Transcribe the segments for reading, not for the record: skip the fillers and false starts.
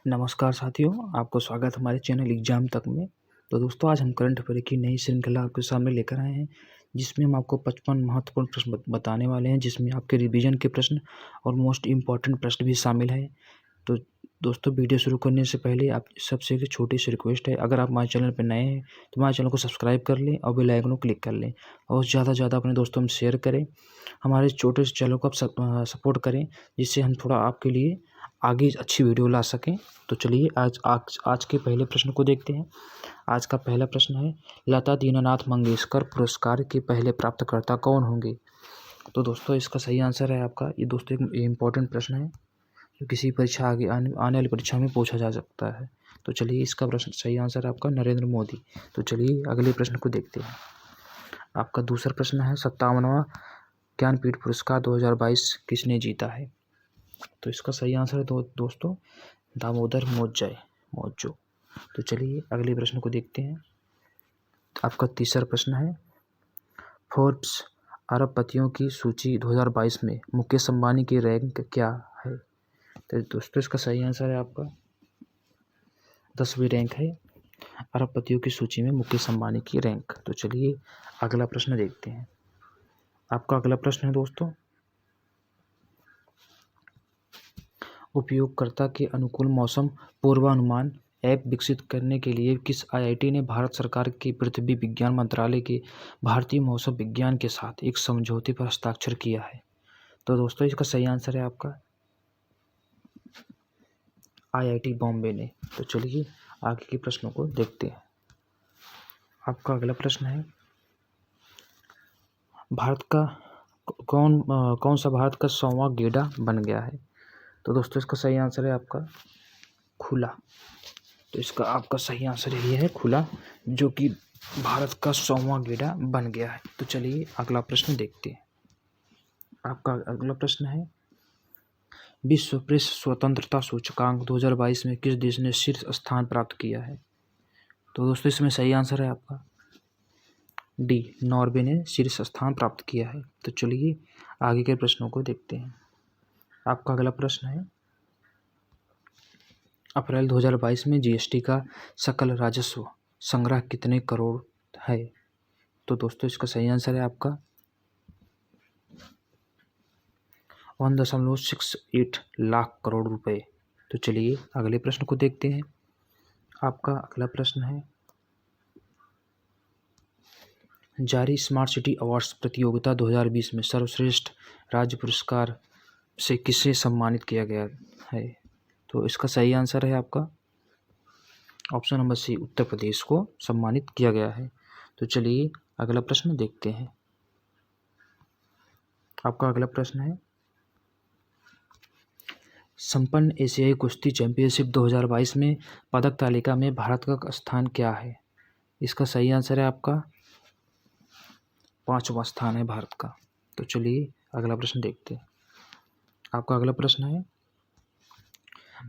नमस्कार साथियों, आपको स्वागत है हमारे चैनल एग्जाम तक में। तो दोस्तों, आज हम करंट अफेयर की नई श्रृंखला आपके सामने लेकर आए हैं, जिसमें हम आपको 55 महत्वपूर्ण प्रश्न बताने वाले हैं, जिसमें आपके रिवीजन के प्रश्न और मोस्ट इम्पॉर्टेंट प्रश्न भी शामिल हैं। तो दोस्तों, वीडियो शुरू करने से पहले आप सबसे एक छोटी सी रिक्वेस्ट है, अगर आप हमारे चैनल पर नए हैं तो हमारे चैनल को सब्सक्राइब कर लें और बेल आइकन को क्लिक कर लें और ज़्यादा से ज़्यादा अपने दोस्तों में शेयर करें। हमारे छोटे से चैनल को आप सपोर्ट करें, जिससे हम थोड़ा आपके लिए आगे अच्छी वीडियो ला सकें। तो चलिए आज के पहले प्रश्न को देखते हैं। आज का पहला प्रश्न है, लता दीनानाथ मंगेशकर पुरस्कार के पहले प्राप्तकर्ता कौन होंगे? तो दोस्तों, इसका सही आंसर है आपका, ये दोस्तों एक इम्पोर्टेंट प्रश्न है जो किसी परीक्षा आगे आने वाली परीक्षा में पूछा जा सकता है। तो चलिए, इसका प्रश्न सही आंसर है आपका नरेंद्र मोदी। तो चलिए अगले प्रश्न को देखते हैं। आपका दूसरा प्रश्न है, 57वां ज्ञानपीठ पुरस्कार 2022 किसने जीता है? तो इसका सही आंसर है दोस्तों दामोदर मौर्य। तो चलिए अगले प्रश्न को देखते हैं। आपका तीसरा प्रश्न है, फोर्ब्स अरबपतियों की सूची 2022 में मुकेश अंबानी की रैंक क्या है? तो दोस्तों, इसका सही आंसर है आपका 10वीं रैंक है अरबपतियों की सूची में मुकेश अंबानी की रैंक। तो चलिए अगला प्रश्न देखते हैं। आपका अगला प्रश्न है दोस्तों, उपयोगकर्ता के अनुकूल मौसम पूर्वानुमान ऐप विकसित करने के लिए किस आईआईटी ने भारत सरकार के पृथ्वी विज्ञान मंत्रालय के भारतीय मौसम विज्ञान के साथ एक समझौते पर हस्ताक्षर किया है? तो दोस्तों, इसका सही आंसर है आपका आईआईटी बॉम्बे ने। तो चलिए आगे के प्रश्नों को देखते हैं। आपका अगला प्रश्न है, भारत का कौन सा भारत का 100वां गेंडा बन गया है? तो दोस्तों, इसका सही आंसर है आपका खुला। तो इसका आपका सही आंसर ये है खुला, जो कि भारत का 100वां गेंडा बन गया है। तो चलिए अगला प्रश्न देखते हैं। आपका अगला प्रश्न है, विश्व प्रेस स्वतंत्रता सूचकांक 2022 में किस देश ने शीर्ष स्थान प्राप्त किया है? तो दोस्तों, इसमें सही आंसर है आपका डी, नॉर्वे ने शीर्ष स्थान प्राप्त किया है। तो चलिए आगे के प्रश्नों को देखते हैं। आपका अगला प्रश्न है, अप्रैल 2022 में जीएसटी का सकल राजस्व संग्रह कितने करोड़ है? तो दोस्तों, इसका सही आंसर है आपका 1.68 लाख करोड़ रुपए। तो चलिए अगले प्रश्न को देखते हैं। आपका अगला प्रश्न है, जारी स्मार्ट सिटी अवार्ड्स प्रतियोगिता 2020 में सर्वश्रेष्ठ राज्य पुरस्कार से किसे सम्मानित किया गया है? तो इसका सही आंसर है आपका option number C, Uttar Pradesh को सम्मानित किया गया है। तो चलिए अगला प्रश्न देखते हैं। आपका अगला प्रश्न है, संपन्न एशियाई कुश्ती चैंपियनशिप 2022 में पदक तालिका में भारत का स्थान क्या है? इसका सही आंसर है आपका 5वां स्थान है भारत का। तो चलिए अगला प्रश्न देखते हैं। आपका अगला प्रश्न है,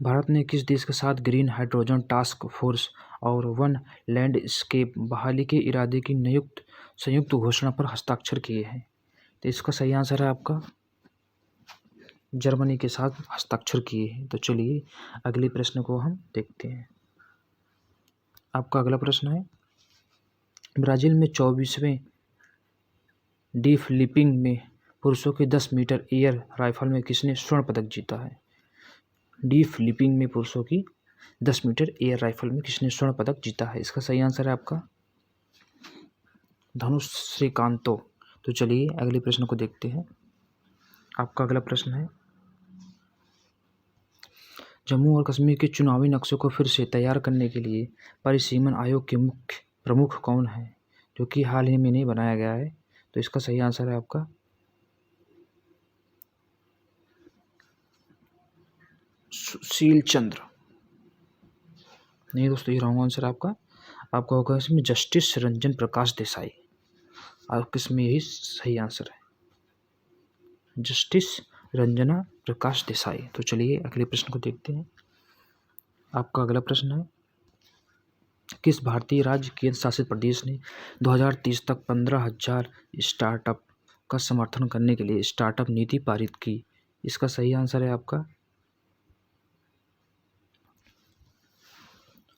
भारत ने किस देश के साथ ग्रीन हाइड्रोजन टास्क फोर्स और वन लैंडस्केप बहाली के इरादे की संयुक्त घोषणा पर हस्ताक्षर किए हैं? तो इसका सही आंसर है आपका जर्मनी के साथ हस्ताक्षर किए हैं। तो चलिए अगले प्रश्न को हम देखते हैं। आपका अगला प्रश्न है, ब्राज़ील में 24वें डी फ्लिपिंग में पुरुषों के 10 मीटर एयर राइफल में किसने स्वर्ण पदक जीता है? डी फ्लिपिंग में पुरुषों की 10 मीटर एयर राइफल में किसने स्वर्ण पदक जीता है? इसका सही आंसर है आपका धनुष श्रीकांतो। तो चलिए अगले प्रश्न को देखते हैं। आपका अगला प्रश्न है, जम्मू और कश्मीर के चुनावी नक्शे को फिर से तैयार करने के लिए परिसीमन आयोग के मुख्य प्रमुख कौन है, जो कि हाल ही में नहीं बनाया गया है? तो इसका सही आंसर है आपका सुशील चंद्र। नहीं दोस्तों, ये रॉन्ग आंसर आपका होगा इसमें जस्टिस रंजन प्रकाश देसाई। आपके इसमें यही सही आंसर है, जस्टिस रंजना प्रकाश देसाई। तो चलिए अगले प्रश्न को देखते हैं। आपका अगला प्रश्न है, किस भारतीय राज्य केंद्र शासित प्रदेश ने 2030 तक 15,000 स्टार्टअप का समर्थन करने के लिए स्टार्टअप नीति पारित की? इसका सही आंसर है आपका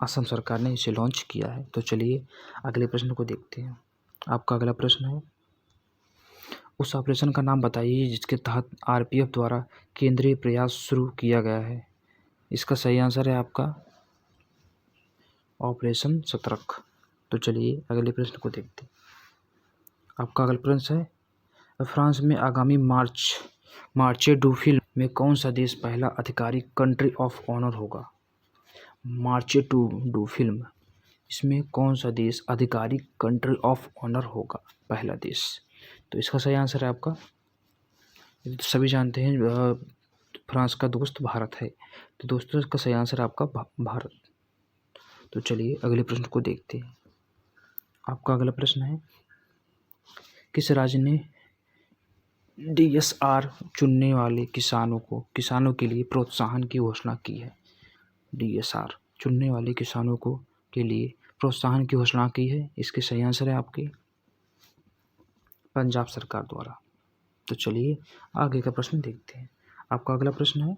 असम सरकार ने इसे लॉन्च किया है। तो चलिए अगले प्रश्न को देखते हैं। आपका अगला प्रश्न है, उस ऑपरेशन का नाम बताइए जिसके तहत आरपीएफ द्वारा केंद्रीय प्रयास शुरू किया गया है। इसका सही आंसर है आपका ऑपरेशन सतर्क। तो चलिए अगले प्रश्न को देखते हैं। आपका अगला प्रश्न है, फ्रांस में आगामी मार्चे डू फिल्म में कौन सा देश पहला आधिकारिक कंट्री ऑफ ऑनर होगा? मार्चे डू फिल्म, इसमें कौन सा देश आधिकारिक कंट्री ऑफ ऑनर होगा? पहला देश। तो इसका सही आंसर है आपका, तो सभी जानते हैं फ्रांस का दोस्त भारत है। तो दोस्तों इसका सही आंसर है आपका भारत। तो चलिए अगले प्रश्न को देखते हैं। आपका अगला प्रश्न है, किस राज्य ने डीएसआर चुनने वाले किसानों के लिए प्रोत्साहन की घोषणा की है? डीएसआर चुनने वाले किसानों को के लिए प्रोत्साहन की घोषणा की है। इसके सही आंसर है आपके पंजाब सरकार द्वारा। तो चलिए आगे का प्रश्न देखते हैं। आपका अगला प्रश्न है,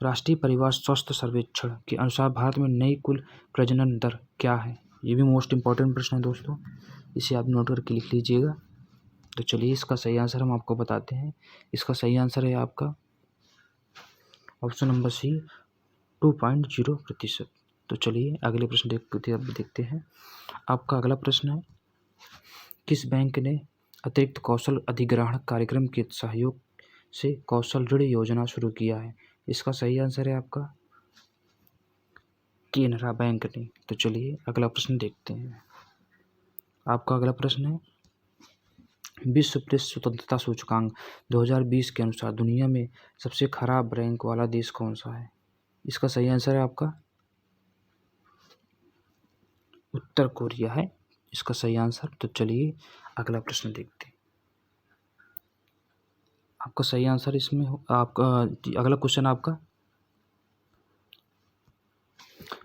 राष्ट्रीय परिवार स्वास्थ्य सर्वेक्षण के अनुसार भारत में नई कुल प्रजनन दर क्या है? ये भी मोस्ट इंपॉर्टेंट प्रश्न है दोस्तों, इसे आप नोट करके लिख लीजिएगा। तो चलिए इसका सही आंसर हम आपको बताते हैं। इसका सही आंसर है आपका ऑप्शन नंबर सी 2.0%। तो चलिए अगले प्रश्न देखते हैं। आपका अगला प्रश्न है, किस बैंक ने अतिरिक्त कौशल अधिग्रहण कार्यक्रम के सहयोग से कौशल ऋण योजना शुरू किया है? इसका सही आंसर है आपका केनरा बैंक ने। तो चलिए अगला प्रश्न देखते हैं। आपका अगला प्रश्न है, विश्व प्रेस स्वतंत्रता सूचकांक 2020 के अनुसार दुनिया में सबसे खराब रैंक वाला देश कौन सा है? इसका सही आंसर है आपका उत्तर कोरिया है इसका सही आंसर। तो चलिए अगला प्रश्न देखते हैं। आपका सही आंसर इसमें आपका अगला क्वेश्चन आपका,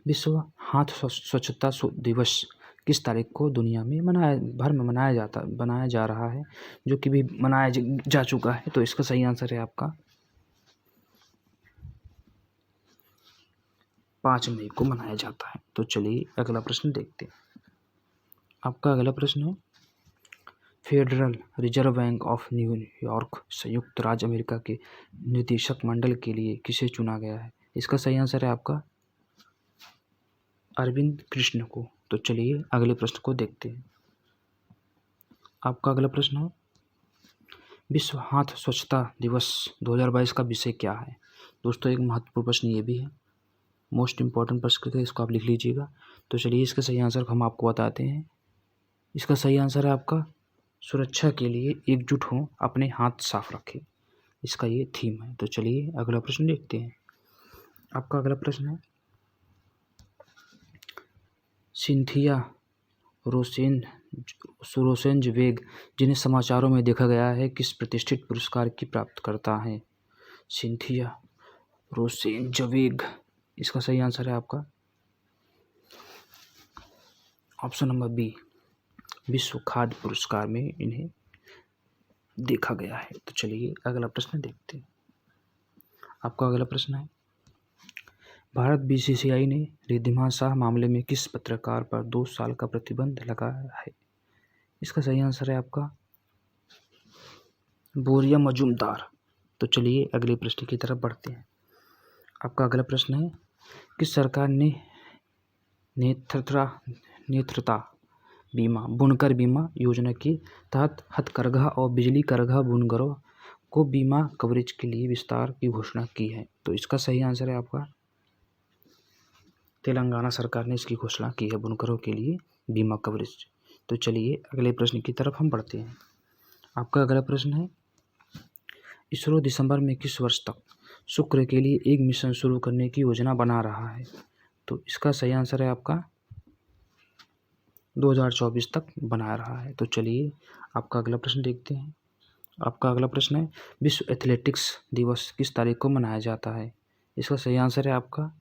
विश्व हाथ स्वच्छता दिवस किस तारीख को दुनिया में बनाया जा रहा है, जो कि भी मनाया जा चुका है? तो इसका सही आंसर है आपका 5 मई को मनाया जाता है। तो चलिए अगला प्रश्न देखते हैं। आपका अगला प्रश्न है, federal reserve bank of New York संयुक्त राज्य अमेरिका के निदेशक मंडल के लिए किसे चुना गया है? इसका सही आंसर है आपका अरविंद कृष्ण को। तो चलिए अगले प्रश्न को देखते हैं। आपका अगला प्रश्न है, विश्व हाथ स्वच्छता दिवस 2022 का विषय क्या है? दोस्तों एक महत्वपूर्ण प्रश्न ये भी है, मोस्ट इम्पॉर्टेंट प्रश्न है, इसको आप लिख लीजिएगा। तो चलिए इसका सही आंसर हम आपको बताते हैं। इसका सही आंसर है आपका सुरक्षा के लिए एकजुट हों, अपने हाथ साफ रखें। इसका ये थीम है। तो चलिए अगला प्रश्न देखते हैं। आपका अगला प्रश्न है, सिंथिया रोसेंजवेग जिन्हें समाचारों में देखा गया है, किस प्रतिष्ठित पुरस्कार की प्राप्तकर्ता हैं? सिंथिया रोसेंजवेग, इसका सही आंसर है आपका ऑप्शन नंबर बी, विश्व खाद्य पुरस्कार में इन्हें देखा गया है। तो चलिए अगला प्रश्न देखते हैं। आपका अगला प्रश्न है, भारत बीसीसीआई ने रिद्धिमान शाह मामले में किस पत्रकार पर 2 साल का प्रतिबंध लगाया है? इसका सही आंसर है आपका बोरिया मजूमदार। तो चलिए अगले प्रश्न की तरफ बढ़ते हैं। आपका अगला प्रश्न है, किस सरकार ने नेत्रता बीमा बुनकर बीमा योजना के तहत हथकरघा और बिजली करघा बुनकरों को बीमा कवरेज के लिए विस्तार की घोषणा की है? तो इसका सही आंसर है आपका तेलंगाना सरकार ने इसकी घोषणा की है बुनकरों के लिए बीमा कवरेज। तो चलिए अगले प्रश्न की तरफ हम बढ़ते हैं। आपका अगला प्रश्न है, इसरो दिसंबर में किस वर्ष तक शुक्र के लिए एक मिशन शुरू करने की योजना बना रहा है? तो इसका सही आंसर है आपका 2024 तक बना रहा है। तो चलिए आपका अगला प्रश्न देखते हैं। आपका अगला प्रश्न है, विश्व एथलेटिक्स दिवस किस तारीख को मनाया जाता है? इसका सही आंसर है आपका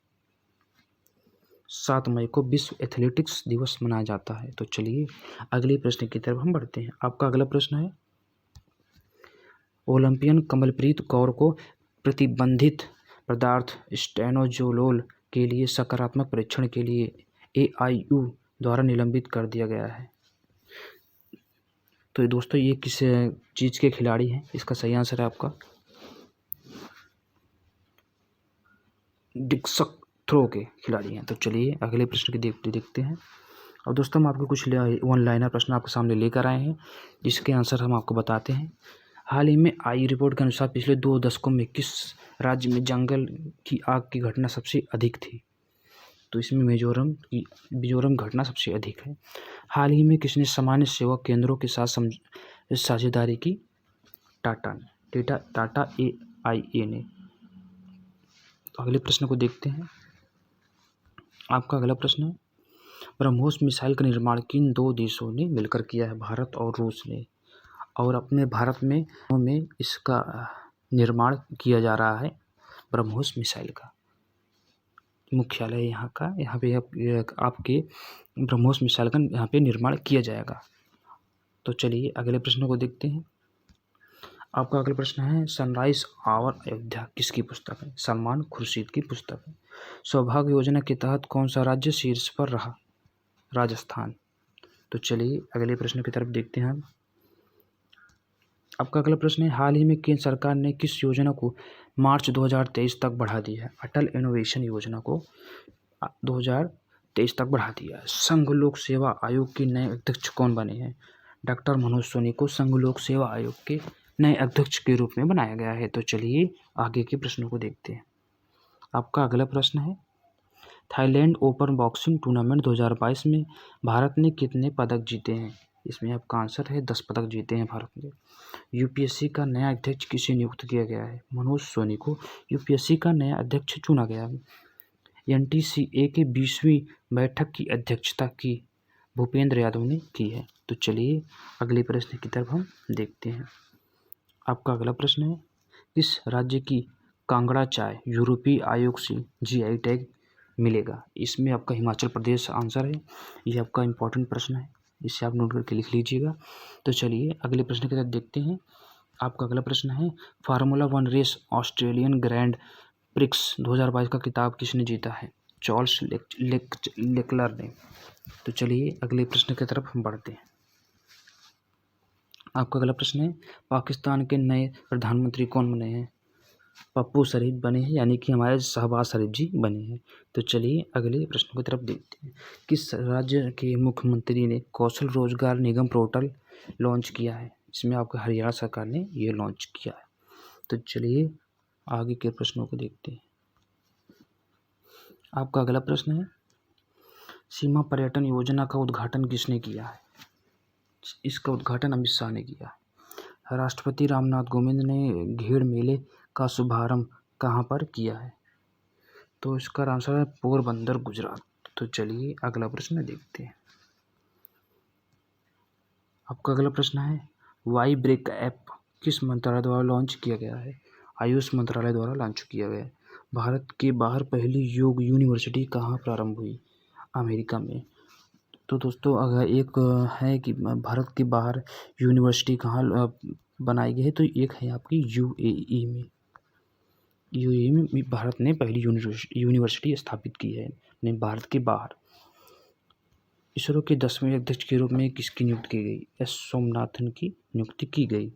7 मई को विश्व एथलेटिक्स दिवस मनाया जाता है। तो चलिए अगले प्रश्न की तरफ हम बढ़ते हैं। आपका अगला प्रश्न है, ओलंपियन कमलप्रीत कौर को प्रतिबंधित पदार्थ स्टेनोजोलोल के लिए सकारात्मक परीक्षण के लिए AIU द्वारा निलंबित कर दिया गया है? तो दोस्तों ये किस चीज़ के खिलाड़ी हैं? इसका सही आंसर है आपका डिस्क थ्रो के खिलाड़ी हैं। तो चलिए अगले प्रश्न की देखते हैं। और दोस्तों हम आपको कुछ वन लाइनर प्रश्न आपके सामने लेकर आए हैं जिसके आंसर हम आपको बताते हैं। हाल ही में आई रिपोर्ट के अनुसार पिछले 2 दशकों में किस राज्य में जंगल की आग की घटना सबसे अधिक थी? तो इसमें मिजोरम घटना सबसे अधिक है। हाल ही में किसने सामान्य सेवा केंद्रों के साथ साझेदारी की? टाटा AIA ने। तो अगले प्रश्न को देखते हैं। आपका अगला प्रश्न है, ब्रह्मोस मिसाइल का निर्माण किन 2 देशों ने मिलकर किया है? भारत और रूस ने। और अपने भारत में इसका निर्माण किया जा रहा है ब्रह्मोस मिसाइल का। मुख्यालय यहाँ पे आपके ब्रह्मोस मिसाइल का यहाँ पे निर्माण किया जाएगा। तो चलिए अगले प्रश्न को देखते हैं। आपका अगला प्रश्न है, सनराइज आवर अयोध्या किसकी पुस्तक है? सलमान खुर्शीद की पुस्तक है। सौभाग्य योजना के तहत कौन सा राज्य शीर्ष पर रहा? राजस्थान। तो चलिए अगले प्रश्न की तरफ देखते हैं हम। आपका अगला प्रश्न है, हाल ही में केंद्र सरकार ने किस योजना को मार्च 2023 तक बढ़ा दिया है? अटल इनोवेशन योजना को 2023 तक बढ़ा दिया है। संघ लोक सेवा आयोग के नए अध्यक्ष कौन बने हैं? डॉक्टर मनोज सोनी को संघ लोक सेवा आयोग के नए अध्यक्ष के रूप में बनाया गया है। तो चलिए आगे के प्रश्नों को देखते हैं। आपका अगला प्रश्न है, थाईलैंड ओपन बॉक्सिंग टूर्नामेंट 2022 में भारत ने कितने पदक जीते हैं? इसमें आपका आंसर है 10 पदक जीते हैं भारत ने। यूपीएससी का नया अध्यक्ष किसे नियुक्त किया गया है? मनोज सोनी को यूपीएससी का नया अध्यक्ष चुना गया है। NTCA के 20वीं बैठक की अध्यक्षता की भूपेंद्र यादव ने की है। तो चलिए अगले प्रश्न की तरफ हम देखते हैं। आपका अगला प्रश्न है, किस राज्य की कांगड़ा चाय यूरोपीय आयोग से GI टैग मिलेगा? इसमें आपका हिमाचल प्रदेश आंसर है। ये आपका इम्पोर्टेंट प्रश्न है, इसे आप नोट करके लिख लीजिएगा। तो चलिए अगले प्रश्न की तरफ देखते हैं। आपका अगला प्रश्न है, formula 1 race Australian Grand Prix 2022 का खिताब किसने जीता है? चार्ल्स लेक्लर ने। तो चलिए अगले प्रश्न की तरफ हम बढ़ते हैं। आपका अगला प्रश्न है, पाकिस्तान के नए प्रधानमंत्री कौन बने हैं? पप्पू शरीफ बने हैं, यानी कि हमारे शहबाज शरीफ जी बने हैं। तो चलिए अगले प्रश्न की तरफ देखते हैं। किस राज्य के मुख्यमंत्री ने कौशल रोजगार निगम पोर्टल लॉन्च किया है? इसमें आपको हरियाणा सरकार ने ये लॉन्च किया है। तो चलिए आगे के प्रश्नों को देखते हैं। आपका अगला प्रश्न है, सीमा पर्यटन योजना का उद्घाटन किसने किया है? इसका उद्घाटन अमित शाह ने किया है। राष्ट्रपति रामनाथ कोविंद ने घेड़ मेले का शुभारंभ कहाँ पर किया है? तो इसका आंसर है पोरबंदर, गुजरात। तो चलिए अगला प्रश्न देखते हैं। आपका अगला प्रश्न है, वाई ब्रेक ऐप किस मंत्रालय द्वारा लॉन्च किया गया है? आयुष मंत्रालय द्वारा लॉन्च किया गया है। भारत के बाहर पहली योग यूनिवर्सिटी कहाँ प्रारंभ हुई? अमेरिका में। तो दोस्तों अगर एक है कि भारत के बाहर यूनिवर्सिटी कहाँ बनाई गई है, तो एक है आपकी UAE में। UAE में भारत ने पहली यूनिवर्सिटी स्थापित की है ने भारत के बाहर। इसरो के 10वें अध्यक्ष के रूप में किसकी नियुक्ति की गई? S सोमनाथन की नियुक्ति की गई।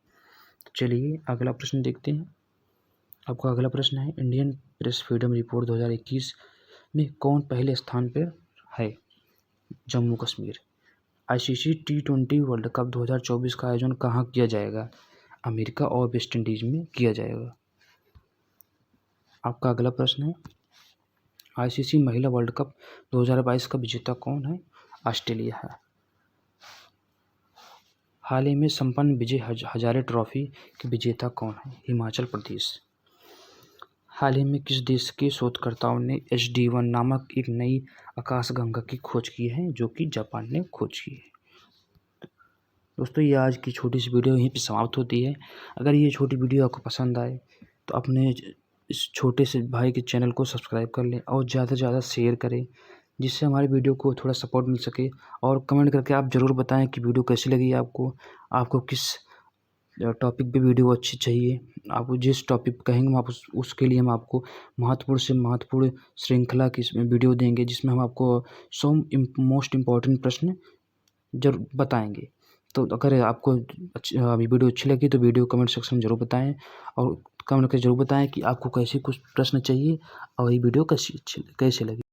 चलिए अगला प्रश्न देखते हैं। आपका अगला प्रश्न है, इंडियन प्रेस फ्रीडम रिपोर्ट 2021 में कौन पहले स्थान पर है? Jammu Kashmir. ICC T20 world cup 2024 का आयोजन कहाँ किया जाएगा? अमेरिका और वेस्ट इंडीज में किया जाएगा। आपका अगला प्रश्न है, ICC महिला वर्ल्ड कप 2022 का विजेता कौन है? ऑस्ट्रेलिया है। हाल ही में संपन्न विजय हजारे ट्रॉफी के विजेता कौन है? हिमाचल प्रदेश। हाल ही में किस देश के शोधकर्ताओं ने HD1 नामक एक नई आकाशगंगा की खोज की है, जो कि जापान ने खोज की है? दोस्तों ये आज की छोटी सी वीडियो यहीं पे समाप्त होती है। अगर ये छोटी वीडियो आपको पसंद आए तो अपने इस छोटे से भाई के चैनल को सब्सक्राइब कर लें और ज़्यादा से ज़्यादा शेयर करें, जिससे हमारी वीडियो को थोड़ा सपोर्ट मिल सके। और कमेंट करके आप ज़रूर बताएं कि वीडियो कैसी लगी आपको किस टॉपिक पे वीडियो अच्छी चाहिए, आपको जिस टॉपिक कहेंगे हम आप उसके लिए हम आपको महत्वपूर्ण से महत्वपूर्ण श्रृंखला की इसमें वीडियो देंगे, जिसमें हम आपको 100 मोस्ट इम्पॉर्टेंट प्रश्न ज़रूर बताएंगे। तो अगर आपको वीडियो अच्छी लगी तो वीडियो कमेंट सेक्शन में ज़रूर बताएं, और कमेंट करके ज़रूर बताएं कि आपको कैसे कुछ प्रश्न चाहिए और ये वीडियो कैसी लगी।